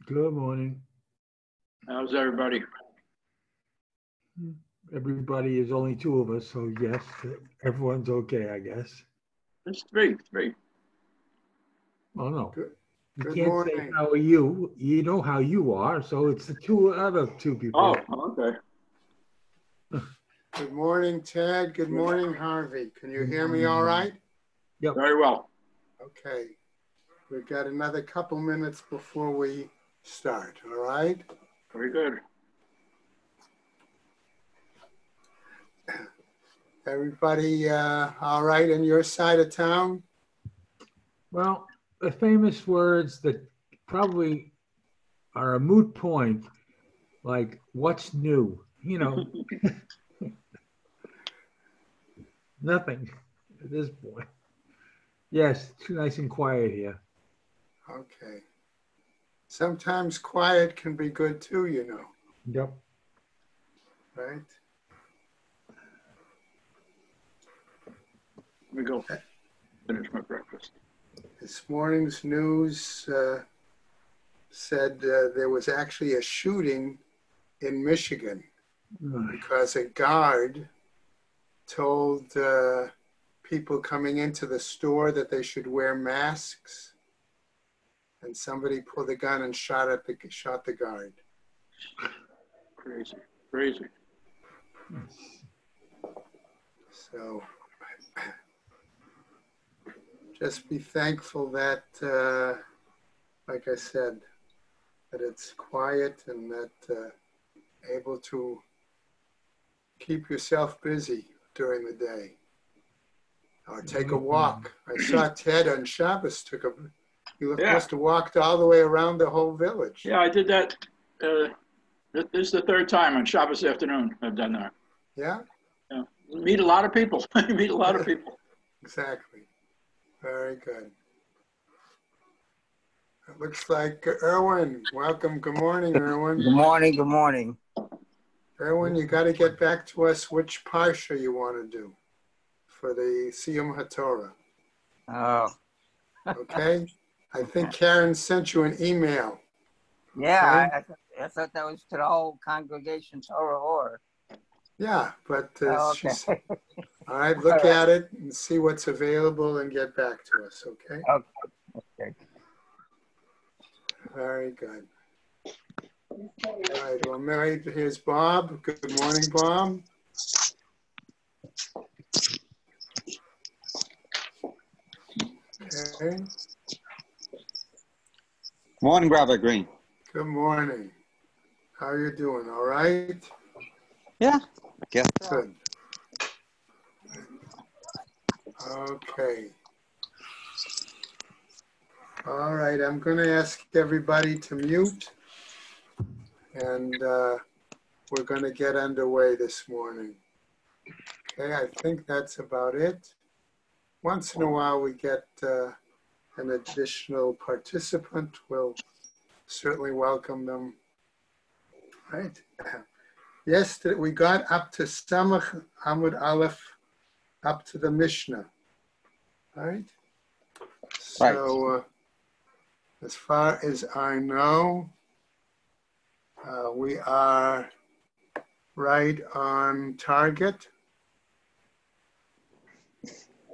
Good morning. How's everybody? Everybody is only two of us, so yes, everyone's okay, I guess. It's three. Oh, no. You Good can't say, morning. how are you? You know how you are, so it's the other two people. Oh, okay. Good morning, Ted. Good morning, Harvey. Can you hear me all right? Yep. Very well. Okay. We've got another couple minutes before we start, all right? Very good. Everybody all right in your side of town? Well, the famous words that probably are a moot point, like, what's new? You know, nothing at this point. Yes, it's nice and quiet here. Okay. Sometimes quiet can be good too, you know, Yep. right? Let me go finish my breakfast. This morning's news said there was actually a shooting in Michigan because a guard told people coming into the store that they should wear masks, and somebody pulled a gun and shot the guard. Crazy. So just be thankful that, like I said, that it's quiet and that able to keep yourself busy during the day. Or take a walk. I saw Ted on Shabbos he must have walked all the way around the whole village. Yeah, I did that. This is the third time on Shabbos afternoon I've done that. Yeah? Yeah. Meet a lot of people. Meet a lot of people. Exactly. Very good. It looks like Erwin. Welcome. Good morning, Erwin. Good morning. Good morning. Erwin, you got to get back to us which parsha you want to do for the Siyum HaTorah. Oh. Okay? I think Karen sent you an email. Yeah, Okay? I thought that was to the whole congregation, Torah or. Yeah, but Okay. all right, look at it and see what's available and get back to us, okay? Okay. Very good. All right, well, Mary, here's Bob. Good morning, Bob. Okay. Morning, Rabbi Green. Good morning. How are you doing? All right? Yeah, I guess so. Good. Okay. All right, I'm going to ask everybody to mute, and we're going to get underway this morning. Okay, I think that's about it. Once in a while we get an additional participant. We'll certainly welcome them. Right? Yesterday we got up to Samach Amud Aleph, up to the Mishnah. Right? So as far as I know, we are right on target.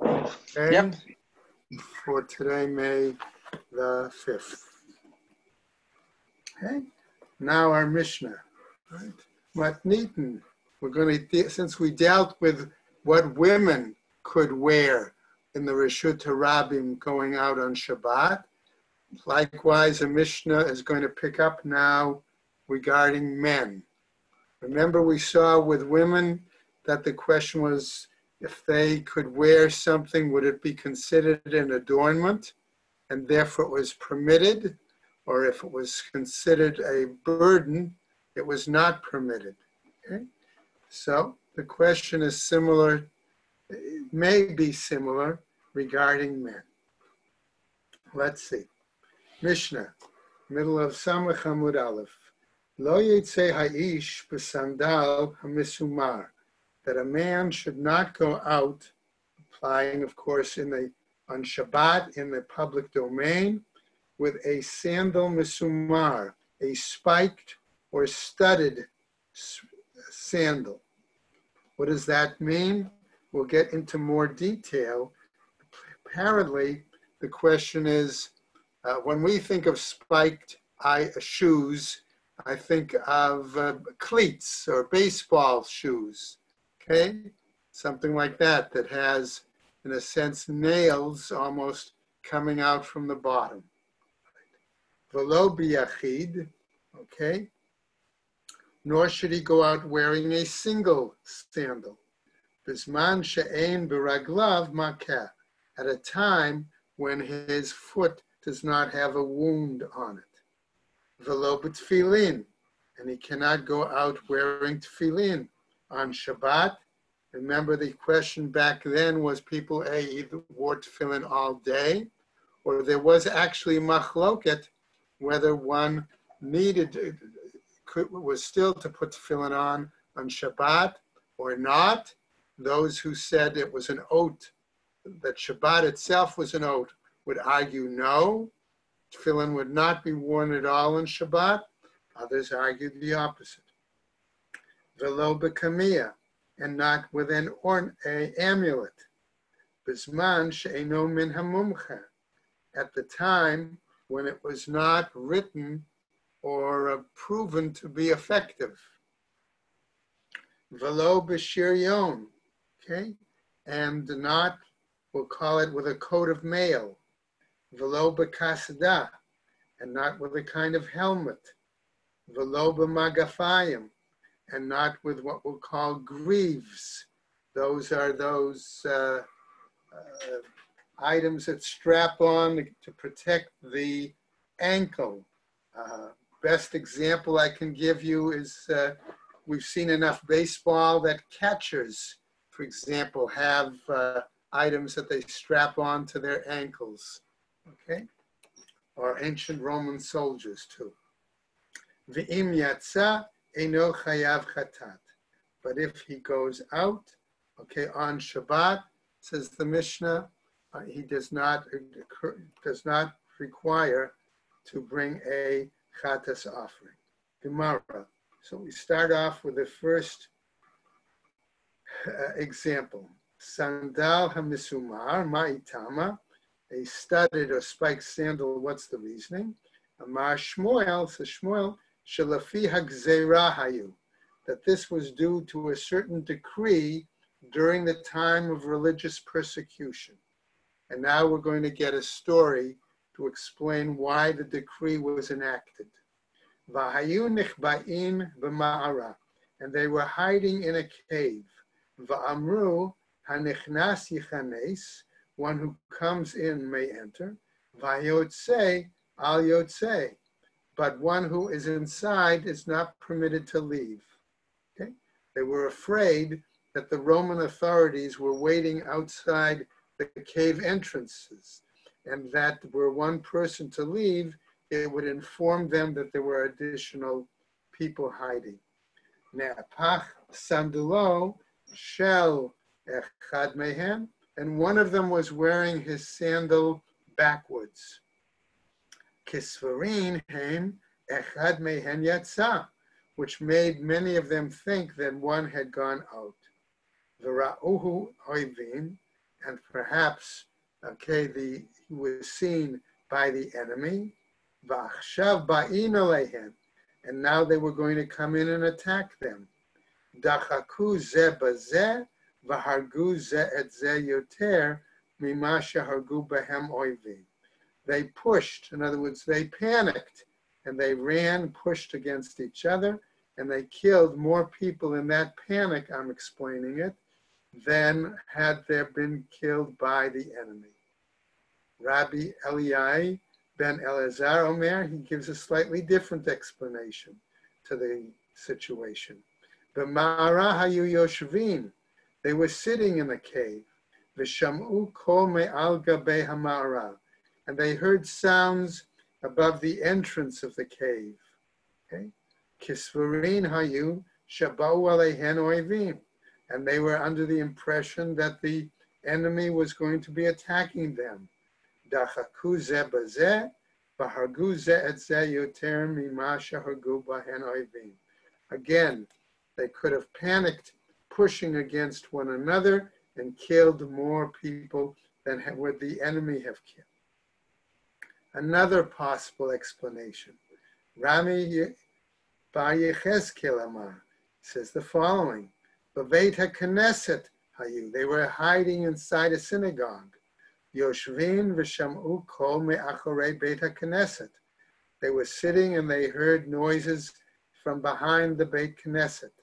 Okay. Yep. For today, May the 5th. Okay. Now our Mishnah. Right. Matnitin. We're going to, since we dealt with what women could wear in the Reshut HaRabim going out on Shabbat, likewise, a Mishnah is going to pick up now regarding men. Remember, we saw with women that the question was, if they could wear something, would it be considered an adornment and therefore it was permitted? Or if it was considered a burden, it was not permitted. Okay? So the question is similar, it may be similar regarding men. Let's see. Mishnah, middle of Samach Amud Aleph. Lo yitzei ha'ish b'sandal hamisumar. That a man should not go out, applying, of course, on Shabbat in the public domain, with a sandal misumar, a spiked or studded sandal. What does that mean? We'll get into more detail. Apparently, the question is, when we think of spiked shoes, I think of cleats or baseball shoes, okay? Something like that has, in a sense, nails almost coming out from the bottom. Velo biyachid, okay? Nor should he go out wearing a single sandal. Bisman she'ein beraglav makeh, at a time when his foot does not have a wound on it. Velo b'tfilin, and he cannot go out wearing tefillin on Shabbat. Remember, the question back then was people either wore tefillin all day, or there was actually machloket whether one was still to put tefillin on Shabbat or not. Those who said it was an oath, that Shabbat itself was an oath, would argue no, tefillin would not be worn at all on Shabbat. Others argued the opposite. Velo b'kamiyah, and not with an amulet. Bisman she'eno min hamumcha, at the time when it was not written or proven to be effective. Velo b'shiryon, okay, and not, we'll call it with a coat of mail. Velo b'kasda, and not with a kind of helmet. Velo b'magafayim, and not with what we'll call greaves. Those are those items that strap on to protect the ankle. Best example I can give you is we've seen enough baseball that catchers, for example, have items that they strap on to their ankles, okay? Or ancient Roman soldiers too. V'im yatsa eno chayav chatat. But if he goes out, okay, on Shabbat, says the Mishnah, he does not require to bring a chatas offering. Gemara. So we start off with the first example. Sandal hamisumar ma'itama, a studded or spiked sandal. What's the reasoning? Amar Shmuel, says Shmuel, shelafi hagzeira hayu, that this was due to a certain decree during the time of religious persecution. And now we're going to get a story to explain why the decree was enacted. V'hayu nichba'in b'ma'ara, and they were hiding in a cave. V'amru hanichnas yichanes, one who comes in may enter. V'hayotzei al yotzei, but one who is inside is not permitted to leave. Okay? They were afraid that the Roman authorities were waiting outside the cave entrances, and that were one person to leave, it would inform them that there were additional people hiding. Ne'apach sandulo shel echad mehem, and one of them was wearing his sandal backwards. Kisvarin hem echad mehen yatsa, which made many of them think that one had gone out. V'ra'uhu oivin, and perhaps, okay, he was seen by the enemy. V'achshav ba'in aleihem, and now they were going to come in and attack them. Dachaku ze bazeh, v'hargu ze et ze yoter, mima shehargu behem oivin. They pushed, in other words, they panicked, and they ran, pushed against each other, and they killed more people in that panic, I'm explaining it, than had there been killed by the enemy. Rabbi Eliai ben Elazar Omer, he gives a slightly different explanation to the situation. B'ma'ara hayu yoshvin, they were sitting in the cave. V'sham'u kol me'al gabei ha'ma'ara, and they heard sounds above the entrance of the cave. Okay, kisvarin hayu shabau aleihen oivim, and they were under the impression that the enemy was going to be attacking them. Dachaku ze bazeh, V'hargu ze et ze yoter mima shehargu bahen oivim. Again, they could have panicked, pushing against one another, and killed more people than would the enemy have killed. Another possible explanation. Rami Bar Yechezkel Amar says the following: B'veit HaKnesset hayu. They were hiding inside a synagogue. Yoshvin v'sham'u kol me'achorei Beit HaKnesset. They were sitting and they heard noises from behind the Beit Knesset.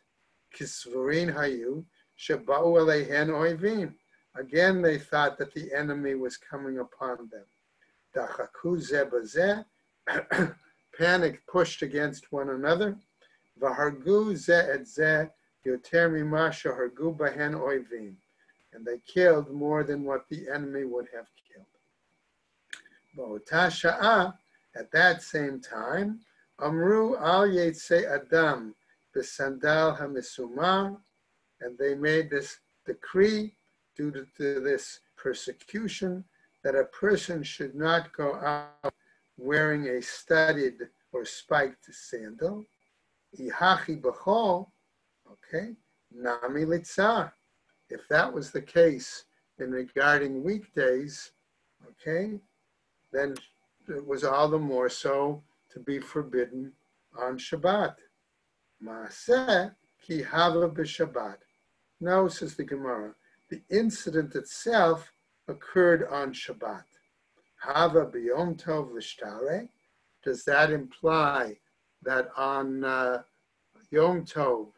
Kisvurin hayu sheba'u aleihen oivim. Again, they thought that the enemy was coming upon them. Dachaku ze bazeh, panicked, pushed against one another. V'hargu ze et ze yoter mima shehargu bahen oivim. And they killed more than what the enemy would have killed. Ba'ota sha'ah, at that same time, Amru al yetze adam b'sandal hamisumar, and they made this decree due to this persecution that a person should not go out wearing a studded or spiked sandal. Ihachi b'chol, okay, nami litzah. If that was the case in regarding weekdays, okay, then it was all the more so to be forbidden on Shabbat. Maaseh ki hava b'Shabbat. No, says the Gemara, the incident itself occurred on Shabbat. Hava b'Yom Tov l'shtare. Does that imply that on Yom Tov,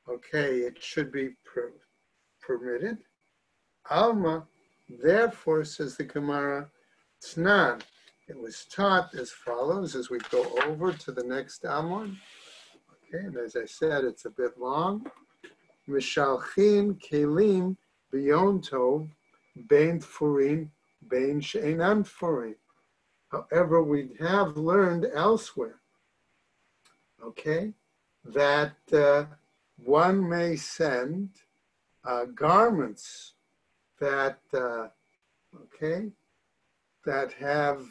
okay, it should be permitted? Alma, therefore, says the Gemara, Tznan. It was taught as follows as we go over to the next Amon. Okay, and as I said, it's a bit long. Mishalchin kelim b'Yom Tov bein tfurin bein she'enan tfurin. However, we have learned elsewhere, okay, that one may send garments that, okay, that have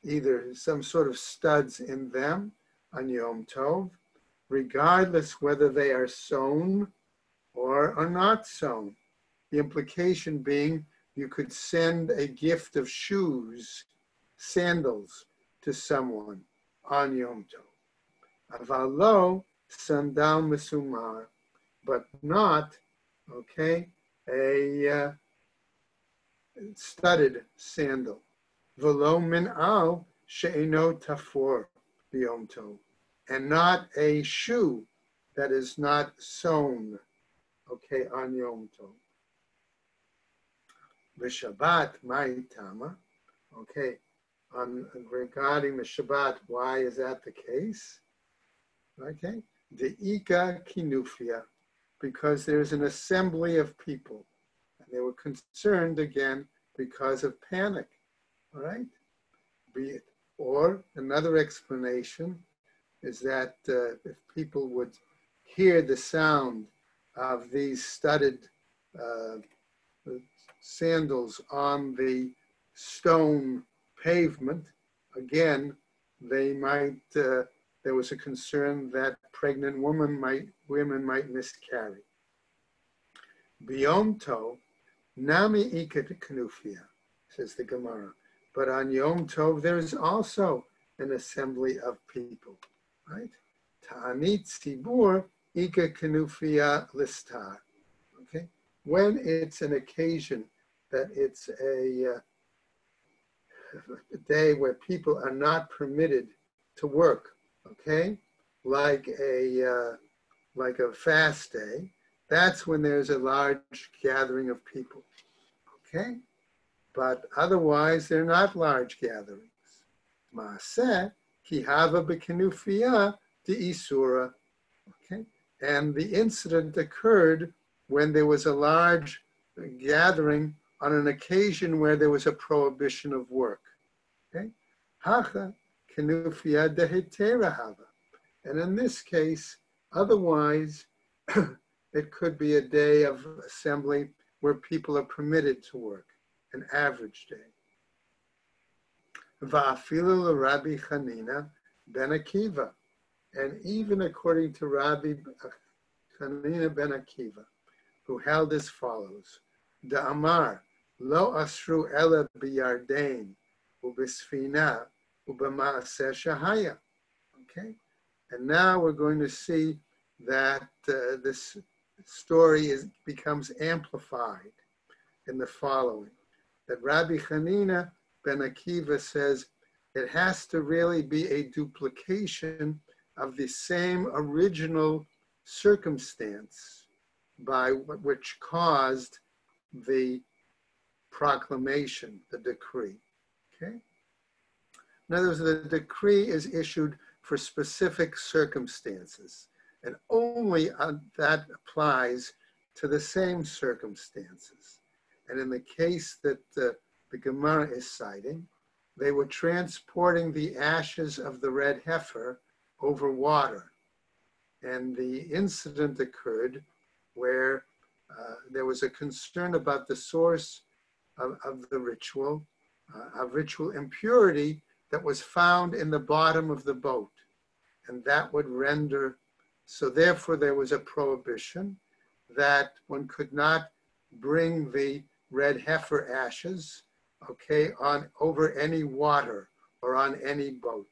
either some sort of studs in them on Yom Tov, regardless whether they are sewn or are not sewn. The implication being you could send a gift of shoes, sandals, to someone on Yom Tov. Avalo sandal mesumar, but not, okay, a studded sandal. Velo min al she'eno tafor b'Yom Tov, and not a shoe that is not sewn, okay, on Yom Tov. V'Shabbat ma'itama, okay, regarding the Shabbat, why is that the case? Okay, de'ika kinufia, because there's an assembly of people. And they were concerned again because of panic, all right? Or another explanation is that if people would hear the sound of these studded sandals on the stone pavement, again, they might, there was a concern that pregnant women might miscarry. B'Yom Tov, nami ikat knufia, says the Gemara. But on Yom Tov, there is also an assembly of people, right? Ta'anit tzibur ika knufia listar. Okay, when it's an occasion that it's a day where people are not permitted to work, okay, like a fast day, that's when there's a large gathering of people, okay? But otherwise, they're not large gatherings. Maaseh ki hava b'kenufiyah de'isura, okay? And the incident occurred when there was a large gathering on an occasion where there was a prohibition of work, okay? Hacha kenufiyah dehetera hava. And in this case, otherwise, it could be a day of assembly where people are permitted to work, an average day. Va'afilu Rabbi Chanina ben Akiva. And even according to Rabbi Chanina ben Akiva, who held as follows: Da'amar lo asru ela biyardain ubisfina ubama'aseh shahaya. Okay, and now we're going to see that this story becomes amplified in the following: that Rabbi Chanina ben Akiva says it has to really be a duplication of the same original circumstance by which caused the proclamation, the decree. Okay? In other words, the decree is issued for specific circumstances, and only that applies to the same circumstances. And in the case that the Gemara is citing, they were transporting the ashes of the red heifer over water. And the incident occurred where there was a concern about the source of the ritual, of ritual impurity that was found in the bottom of the boat. And that would render, so therefore there was a prohibition that one could not bring the red heifer ashes, okay, on over any water or on any boat,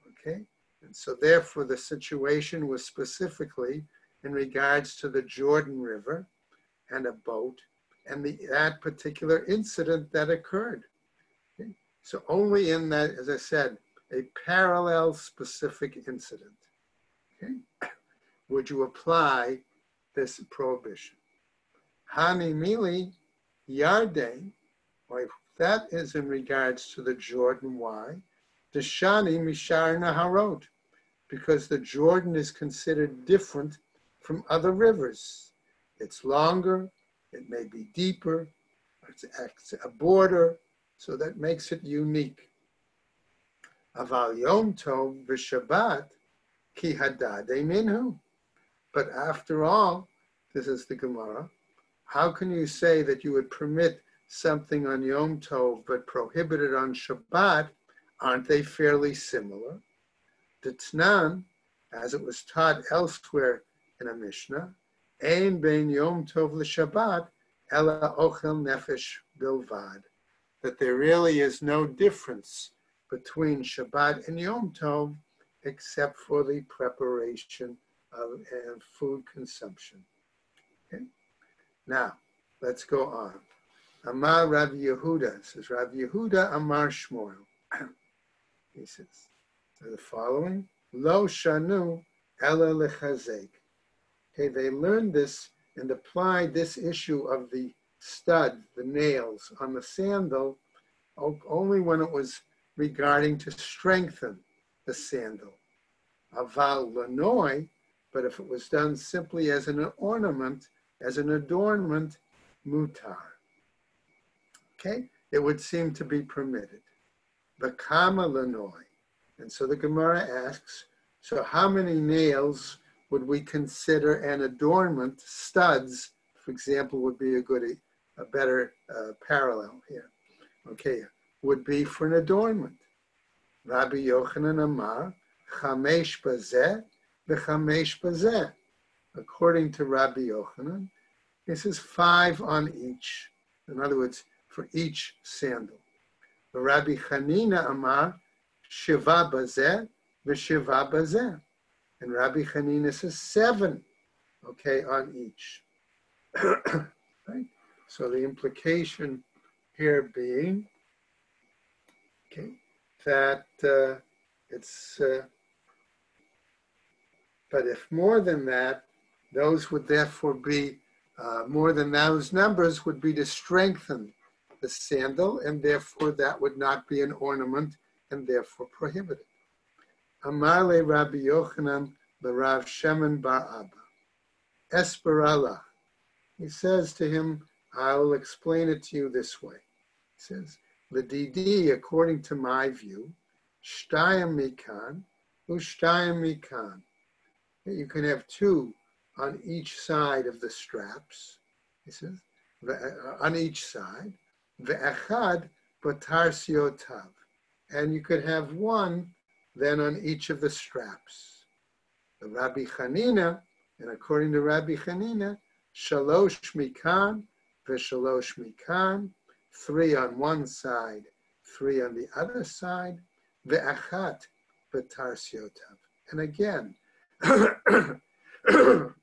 okay? And so therefore the situation was specifically in regards to the Jordan River and a boat and that particular incident that occurred. Okay? So only in that, as I said, a parallel specific incident, okay, would you apply this prohibition. Hani mili yarden, or if that is in regards to the Jordan, why? Deshani mishar naharot, because the Jordan is considered different from other rivers. It's longer, it may be deeper, it's a border, so that makes it unique. Aval Yom Tov v'Shabbat ki hadade minhu. But after all, this is the Gemara, how can you say that you would permit something on Yom Tov but prohibit it on Shabbat? Aren't they fairly similar? The T'nan, as it was taught elsewhere in a Mishnah, Ein bein Yom Tov l'Shabbat ela ochel nefesh bilvad, that there really is no difference between Shabbat and Yom Tov except for the preparation of and food consumption. Okay? Now, let's go on. Amar Rabbi Yehuda, says Rabbi Yehuda Amar Shmuel. He says, the following, Lo shanu ela lechazek. Okay, they learned this and applied this issue of the stud, the nails on the sandal, only when it was regarding to strengthen the sandal. Aval lanoi, but if it was done simply as an ornament, as an adornment, mutar. Okay, it would seem to be permitted. Bakama lanoi. And so the Gemara asks, so how many nails would we consider an adornment? Studs, for example, would be a better parallel here. Okay, would be for an adornment. Rabbi Yochanan Amar, chamesh bazeh, v'chamesh bazeh. According to Rabbi Yochanan, this is 5 on each. In other words, for each sandal. Rabbi Chanina Amar, shiva bazeh, v'shiva bazeh. And Rabbi Chanina says 7, okay, on each. Right? So the implication here being, okay, that it's, but if more than that, those would therefore be, more than those numbers would be to strengthen the sandal, and therefore that would not be an ornament and therefore prohibited. Amale Rabbi Yochanan Rav Shemen bar Abba. Esperallah. He says to him, I will explain it to you this way. He says, L'didi, according to my view, shtayim mikan, ushtayim mikan. You can have 2 on each side of the straps. He says, on each side. Ve'echad batar siotav. and you could have one then on each of the straps. The Rabbi Chanina, and according to Rabbi Chanina, shalosh mikan v'shalosh mikan, 3 on one side, 3 on the other side, ve'achat v'tarsiotav. And again,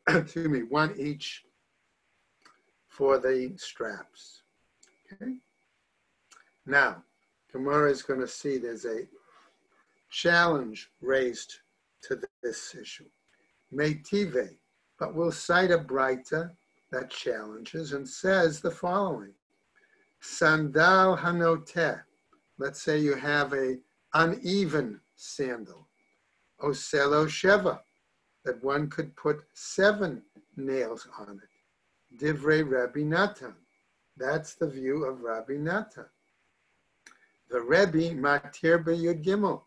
excuse me, 1 each for the straps. Okay. Now, Gemara is going to see there's a challenge raised to this issue. Meitive, but we'll cite a Braita that challenges and says the following. Sandal hanoteh. Let's say you have a uneven sandal. Oselo sheva, that one could put 7 nails on it. Divrei Rabbi Natan. That's the view of Rabbi Natan. The Rebbe matir b'yud gimel,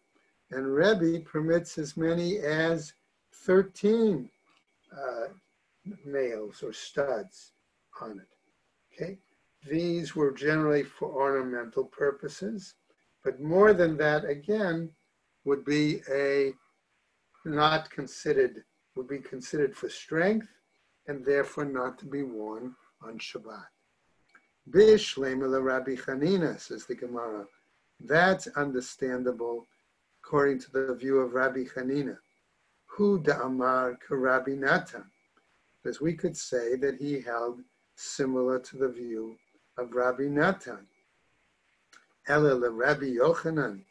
and Rebbe permits as many as 13 nails or studs on it. Okay, these were generally for ornamental purposes, but more than that, again, would be would be considered for strength, and therefore not to be worn on Shabbat. Bishlema Rabbi Chanina, says the Gemara. That's understandable according to the view of Rabbi Chanina. Hu da'amar k'Rabbi Natan. Because we could say that he held similar to the view of Rabbi Natan. Ela Rabbi Yochanan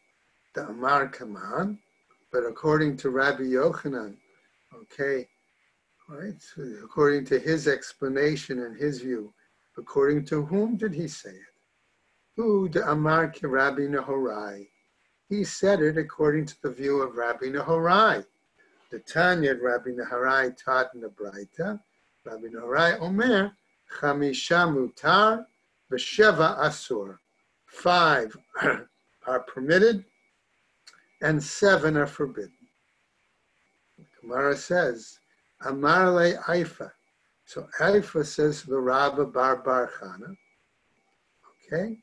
da'amar kaman. But according to Rabbi Yochanan, okay, right, according to his explanation and his view, according to whom did he say it? Hu da'amar k'Rabbi Nehorai. He said it according to the view of Rabbi Nehorai. The Tanya Rabbi Nehorai taught in the Braita. Rabbi Nehorai Omer, Chamisha mutar v'sheva asur. 5 are permitted and 7 are forbidden. The Gemara says, Amar le Aifa. So Aifa says the Rabba Bar Chana. Okay,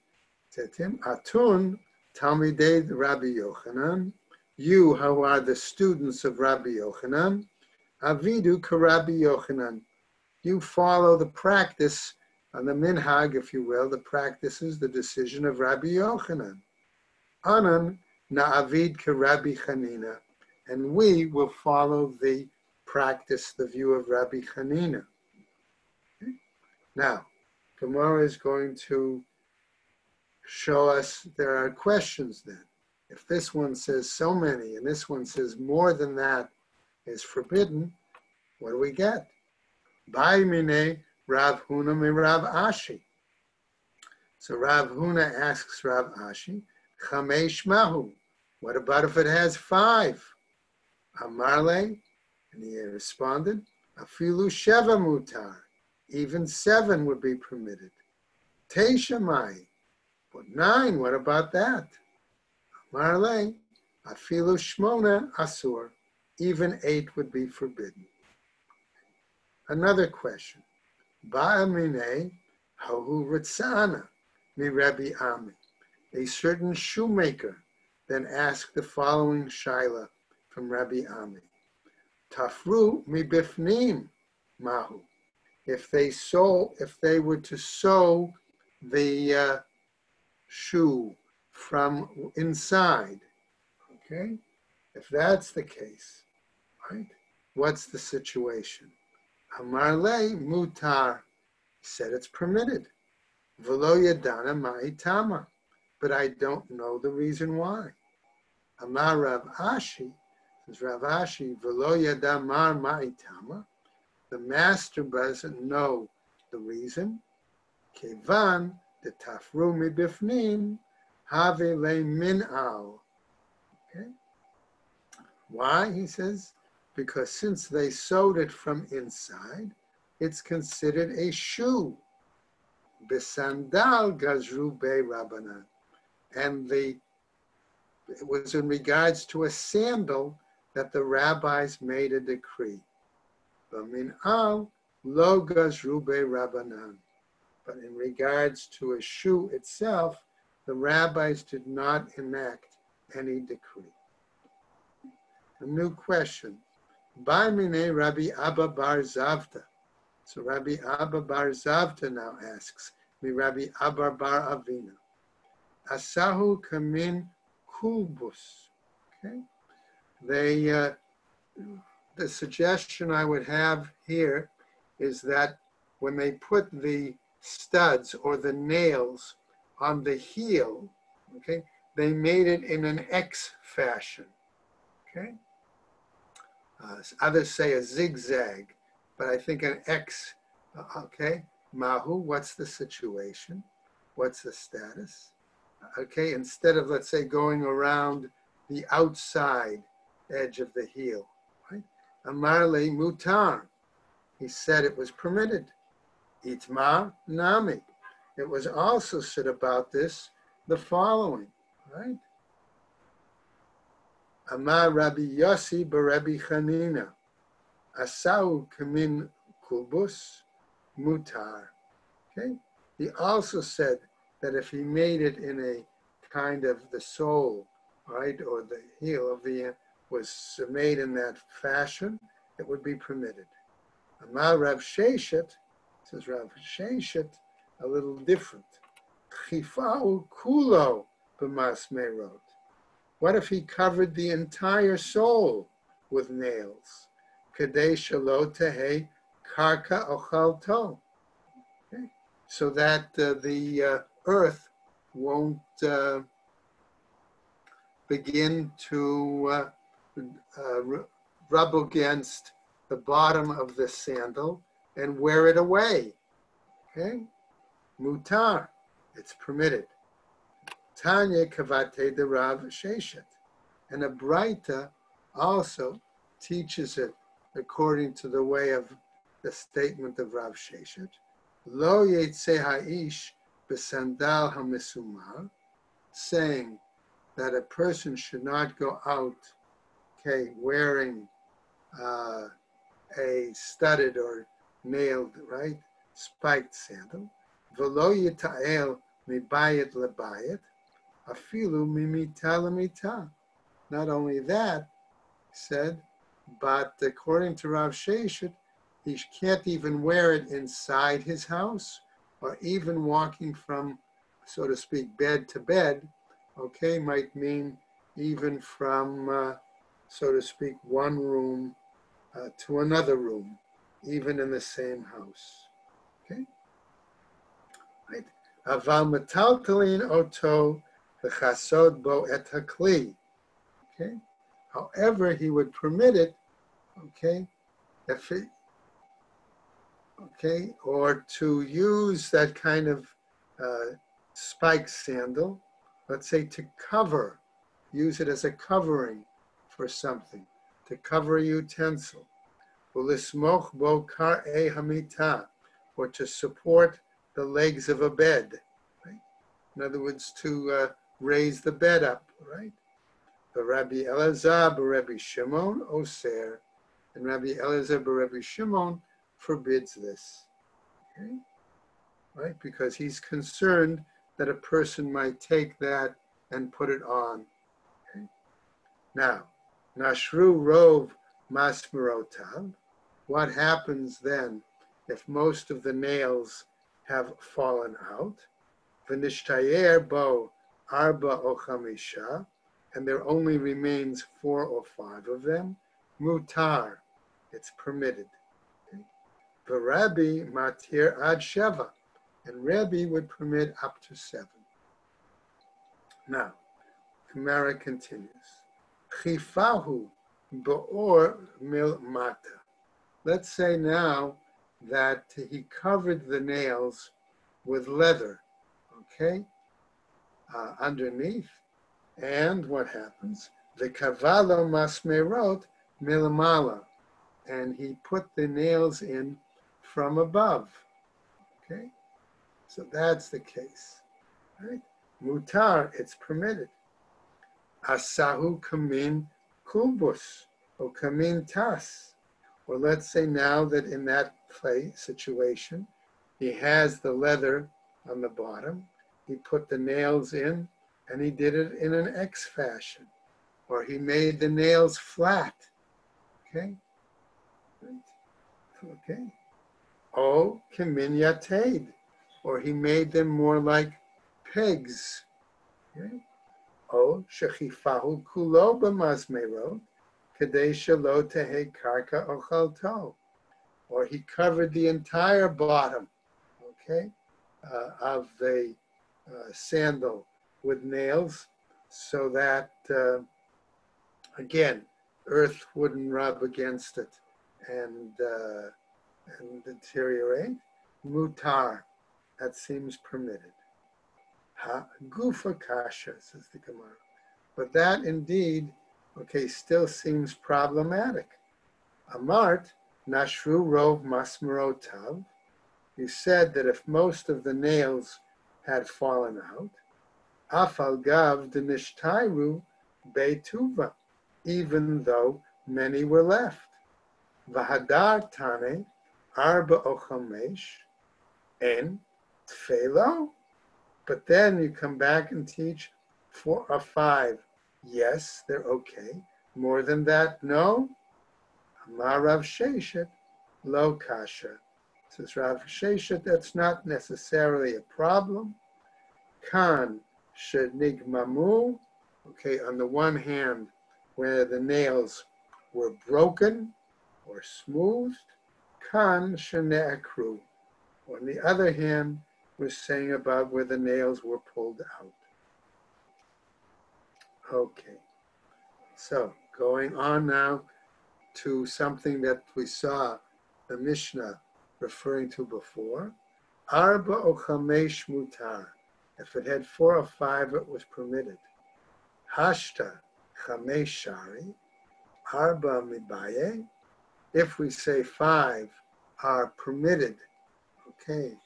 said to him, Atun Talmidei Rabbi Yochanan. You who are the students of Rabbi Yochanan, Avidu Rabbi Yochanan. You follow the practice on the minhag, if you will, the practices, the decision of Rabbi Yochanan. Anan na'avid Rabbi Chanina, and we will follow the practice, the view of Rabbi Chanina. Okay? Now, Gemara is going to show us there are questions then. If this one says so many and this one says more than that is forbidden, what do we get? Bai mine Rav Huna mi Rav Ashi. So Rav Huna asks Rav Ashi, Chamesh Mahu. What about if it has 5? Amarle, and he responded, Afilu Sheva Mutar. Even 7 would be permitted. Teisha Mai. But 9, what about that? Amarle, Afilu Shmona Asur. Even 8 would be forbidden. Another question. Ba'amine Hahu Ritzana mi Rabbi Ami. A certain shoemaker then asked the following shaila from Rabbi Ami. Tafru mi bifnim mahu. If they were to sew the shoe from inside, okay? If that's the case, right? What's the situation? Amarle mutar, said it's permitted. V'lo yadana ma'itama, but I don't know the reason why. Amar Rav Ashi, says Rav Ashi, v'lo yadamar ma'itama, the master doesn't know the reason. Kevan de tafru mi bifnim have le min al. Okay. Why? He says, because since they sewed it from inside, it's considered a shoe. Besandal gazru be rabbanan. And it was in regards to a sandal that the rabbis made a decree. Min al lo gazru be rabbanan. But in regards to a shoe itself, the rabbis did not enact any decree. A new question. Baimine Rabbi Abba Bar Zavta. So Rabbi Abba Bar Zavta now asks me Rabbi Abba Bar Avina. Asahu kamin kulbus. Okay. The suggestion I would have here is that when they put the studs or the nails on the heel, okay, they made it in an X fashion. Okay. Others say a zigzag, but I think an X. Okay. Mahu, what's the situation? What's the status? Okay, instead of, let's say, going around the outside edge of the heel, right? Amarle mutar. He said it was permitted. Itmar nami. It was also said about this the following, right? Amar Rabbi Yossi Rabbi Chanina. Asau kamin kulbus mutar. Okay. He also said that if he made it in a kind of the sole, right, or the heel of the was made in that fashion, it would be permitted. Amar Rav Sheshet, says Rav Sheshet, a little different. Chifa'u kulo b'mas merot. What if he covered the entire sole with nails? Kadei shelo tehei karka ochalto. Okay. So that the earth won't begin to rub against the bottom of the sandal and wear it away. Okay? Mutar, it's permitted. Tanya kavate de Rav Sheshet. And a Braita also teaches it according to the way of the statement of Rav Sheshet. Lo yetze ha'ish b'sandal ha'mesumar, saying that a person should not go out, okay, wearing a studded or nailed, right, spiked sandal. V'lo yita'el mibayit lebayit, afilu mimita lemita. Not only that, he said, but according to Rav Sheshet, he can't even wear it inside his house or even walking from, so to speak, bed to bed, okay, might mean even from, so to speak, one room to another room, even in the same house, okay? Right? Aval metaltalin oto v'chasod bo et hakli, okay? However, he would permit it, okay, if it, okay, or to use that kind of spiked sandal, let's say to cover, use it as a covering for something, to cover a utensil, or to support the legs of a bed, right? In other words, to raise the bed up, right? The Rabbi Elazar, Rabbi Shimon, Oser, and Rabbi Elazar, Rabbi Shimon forbids this, okay? Right? Because he's concerned that a person might take that and put it on. Okay? Now, Nashru Rov Masmerotav, what happens then if most of the nails have fallen out? V'nishtayer bo arba o chamisha, and there only remains 4 or 5 of them. Mutar, it's permitted. Okay? V'Rabbi matir ad sheva, and Rabbi would permit up to 7. Now, Gemara continues. Chifahu ba'or mil mata. Let's say now that he covered the nails with leather, okay, underneath. And what happens? The kavalo masmerot milamala, and he put the nails in from above, okay? So that's the case, right? Mutar, it's permitted. Asahu kamin kubus, or kamin tas. Or let's say now that in that situation, he has the leather on the bottom, he put the nails in, and he did it in an X fashion, or he made the nails flat. Okay? Okay. O Kimin Yated, or he made them more like pegs. Okay? O Shechifahu Kulo B'Mazmerot, Kadei Shelo Tehe Karka Ochalto, or he covered the entire bottom, okay, of the sandal with nails, so that again, earth wouldn't rub against it and deteriorate. Mutar, that seems permitted. Ha gufa kasha, says the Gemara. But that indeed, okay, still seems problematic. Amart, nashru rov masmerotav. You said that if most of the nails had fallen out, afal gav denishtayu beituva, even though many were left. Vahadar tane arba ochamesh en tfelo. But then you come back and teach 4 or 5. Yes, they're okay. More than that, no. Amar Rav Sheshet, lo kasha. Says Rav Sheshet, that's not necessarily a problem. Kan shenigmamu. Okay, on the one hand, where the nails were broken or smoothed. Kan shene'akru. On the other hand, we're saying about where the nails were pulled out. Okay, so going on now to something that we saw the Mishnah referring to before. Arba o chamesh mutar. If it had 4 or 5, it was permitted. Hashta chamesh shari. Arba mibaye. If we say 5 are permitted, okay,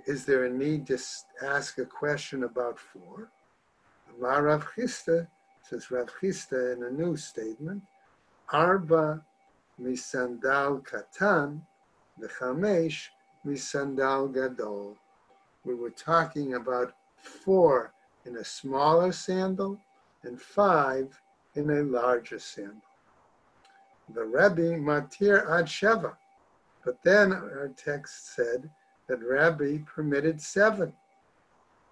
is there a need to ask a question about 4? Amar Rav Chisda, says Rav Chisda in a new statement, Arba misandal katan, v'chamesh misandal gadol. We were talking about 4 in a smaller sandal and 5 in a larger sandal. The Rebbe matir ad sheva, but then our text said that Rabbi permitted 7.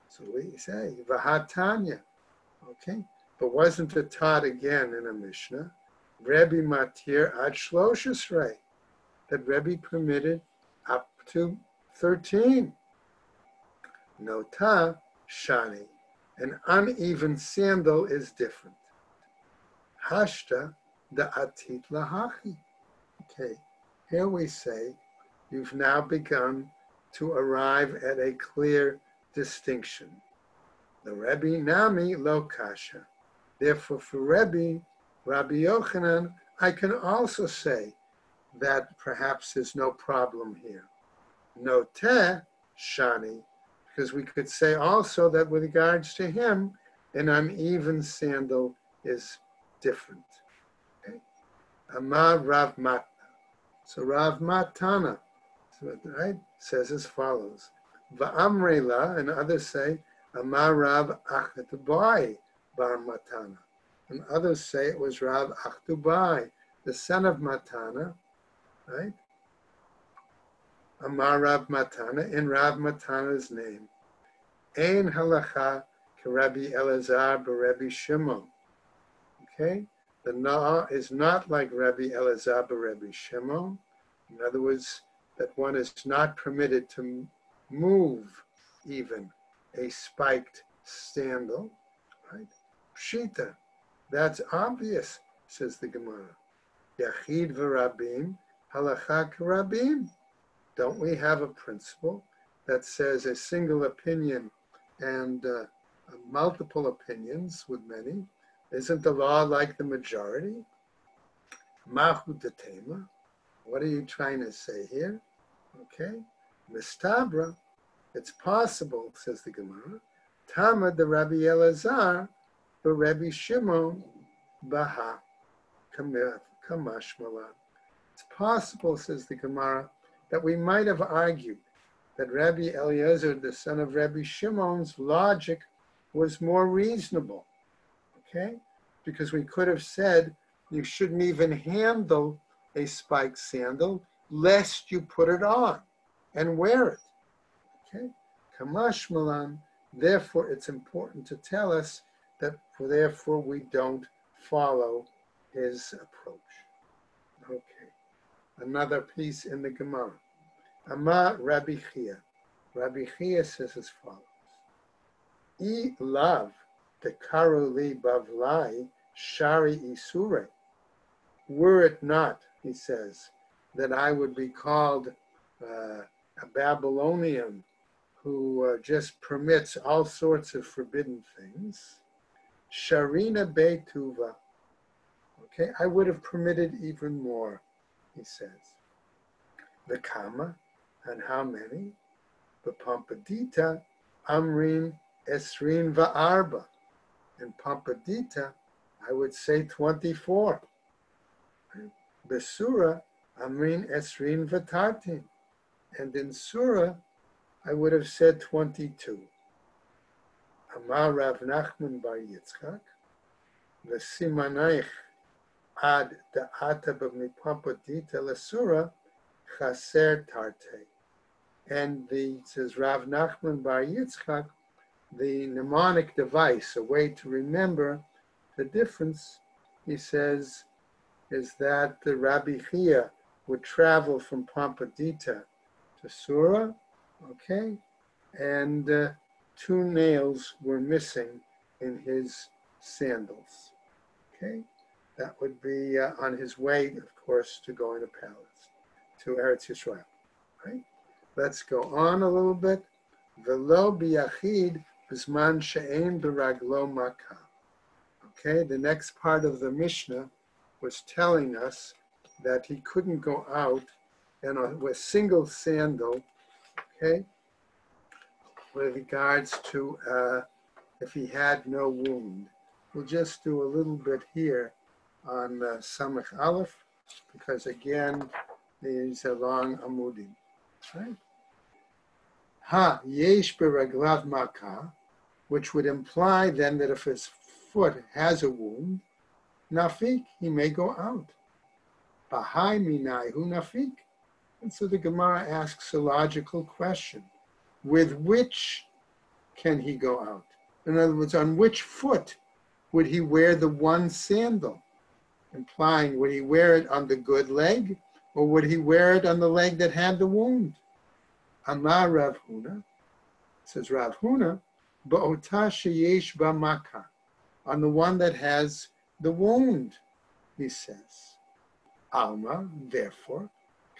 So we say, Vahatanya. Okay, but wasn't it taught again in a Mishnah? Rabbi Matir ad Shloshesrei, that Rabbi permitted up to 13. Nota shani, an uneven sandal is different. Hashta da atit lahachi. Okay, here we say, you've now begun to arrive at a clear distinction. The Rebbe Nami lo kasha. Therefore, for Rabbi Yochanan, I can also say that perhaps there's no problem here. No te shani, because we could say also that with regards to him, an uneven sandal is different. Okay? Amar Rav Matna. So Rav Matana, right, says as follows. Va'amrela, and others say, Amar Rav Achtubai bar Matana. And others say it was Rav Achtubai, the son of Matana, right? Amar Rav Matana, in Rav Matana's name. Ein halacha k'Rabbi Elazar b'Rabbi Shimon. Okay? The na is not like Rabbi Elazar b'Rabbi Shimon. In other words, that one is not permitted to move even a spiked sandal, right? Pshita, that's obvious, says the Gemara. Yachid v'Rabim, halacha k'Rabim. Don't we have a principle that says a single opinion and multiple opinions with many? Isn't the law like the majority? Mahu detema. What are you trying to say here? Okay. Mistabra. It's possible, says the Gemara. Tama the Rabbi Elazar, the Rabbi Shimon, Baha, Kamashmala. It's possible, says the Gemara, that we might have argued that Rabbi Eliezer, the son of Rabbi Shimon's logic was more reasonable, okay? Because we could have said you shouldn't even handle a spiked sandal lest you put it on and wear it, okay? Kamash Malan, therefore it's important to tell us that therefore we don't follow his approach. Okay, another piece in the Gemara. Amar Rabbi Chia. Rabbi Chia says as follows. I lav dekaru li bavlai shari isure. Were it not, he says, that I would be called a Babylonian who just permits all sorts of forbidden things, Sharina Betuva, okay, I would have permitted even more, he says. The Kama, and how many? The Pampadita, Amrin Esrin Va'arba. In Pampadita, I would say 24. Besura, Amrin Esrin Vatartin. And in Surah, I would have said 22. Amar Rav Nachman bar Yitzchak, v'simanaych ad da'ata b'mipampadita l'sura chaser tarte. And says Rav Nachman bar Yitzchak, the mnemonic device, a way to remember the difference, he says, is that the Rabbi Chia would travel from Pampadita to Surah, okay, and 2 nails were missing in his sandals, okay? That would be on his way, of course, to going to Palace, to Eretz Yisrael, right? Let's go on a little bit. Velo biyachid b'zman she'en b'raglo makah. Okay, the next part of the Mishnah was telling us that he couldn't go out in a single sandal, okay, with regards to if he had no wound. We'll just do a little bit here on Samach Aleph, because again, these are long amudim, right? Ha, yesh beraglav makah, which would imply then that if his foot has a wound, nafik, he may go out. Bahai minai hu nafik. And so the Gemara asks a logical question. With which can he go out? In other words, on which foot would he wear the one sandal? Implying, would he wear it on the good leg, or would he wear it on the leg that had the wound? Amar Rav Huna, says Rav Huna, ba'ota sheyesh ba'maka, on the one that has the wound, he says. Alma, therefore,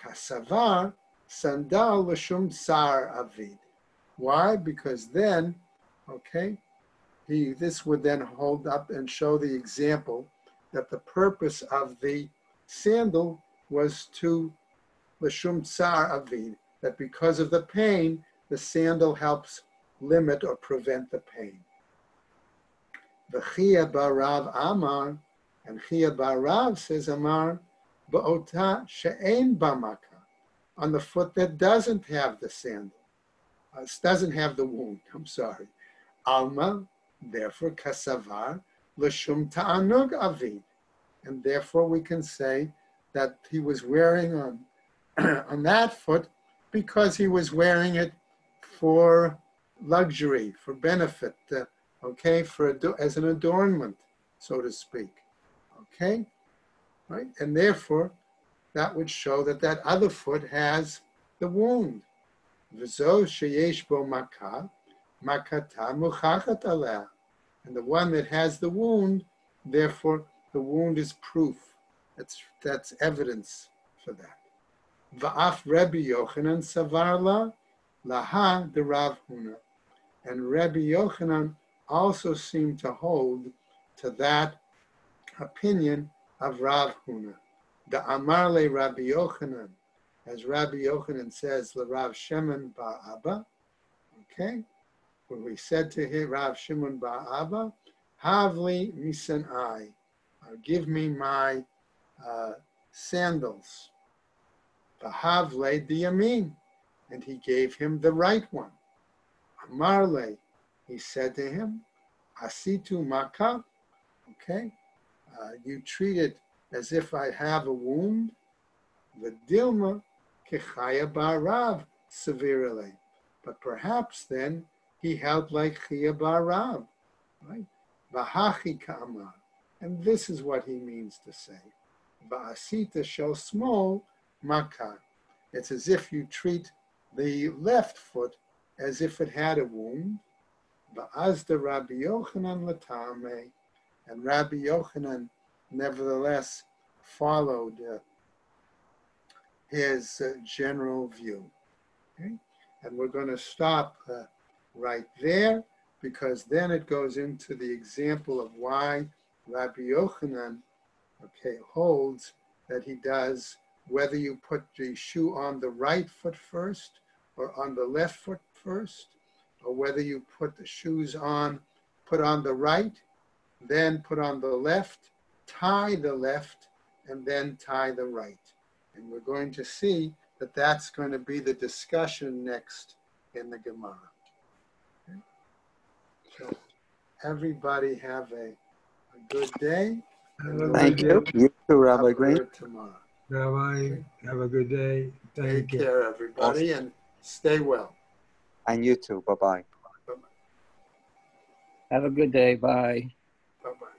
kasavar sandal l'shum tsar avid. Why? Because then, okay, this would then hold up and show the example that the purpose of the sandal was to l'shum tsar avid, that because of the pain, the sandal helps limit or prevent the pain. V'chia barav amar, and Chia barav says amar, ba'ota she'en b'maka, on the foot that doesn't have the sandal, doesn't have the wound, I'm sorry. Alma, therefore, kasavar, l'shum ta'anug avid. And therefore we can say that he was wearing on that foot because he was wearing it for luxury, for benefit, okay, as an adornment, so to speak, okay, right? And therefore, that would show that that other foot has the wound. V'zo sheyesh bo makah, makata muchachat aleh. And the one that has the wound, therefore, the wound is proof. That's evidence for that. Va'af Rabbi Yochanan savar laha de Rav Huna. And Rabbi Yochanan also seemed to hold to that opinion of Rav Huna. The Amar le Rabbi Yochanan, as Rabbi Yochanan says, le Rav Shimon bar Abba, okay, when we said to him, Rav Shimon bar Abba, Havli misanai, give me my sandals. Vahavle diyamin, and he gave him the right one. Amarle, he said to him, Asitu maka, okay? You treat it as if I have a wound. V'dilma kechaya barav severely. But perhaps then he held like Chaya barav, right? V'hachi ka'amar. And this is what he means to say. V'asita shel small maka. It's as if you treat the left foot as if it had a wound. V'azda Rabbi Yochanan latame. And Rabbi Yochanan nevertheless followed his general view. Okay? And we're going to stop right there, because then it goes into the example of why Rabbi Yochanan, okay, holds that he does, whether you put the shoe on the right foot first or on the left foot first, or whether you put the shoes on, put on the right, then put on the left, tie the left, and then tie the right. And we're going to see that that's going to be the discussion next in the Gemara. Okay? So everybody have a good day. Thank you. You too, Rabbi Green. Tomorrow. Rabbi, Okay. have a good day. Thank Take you. care, everybody, and stay well. And you too. Bye-bye. Have a good day. Bye. Bye-bye.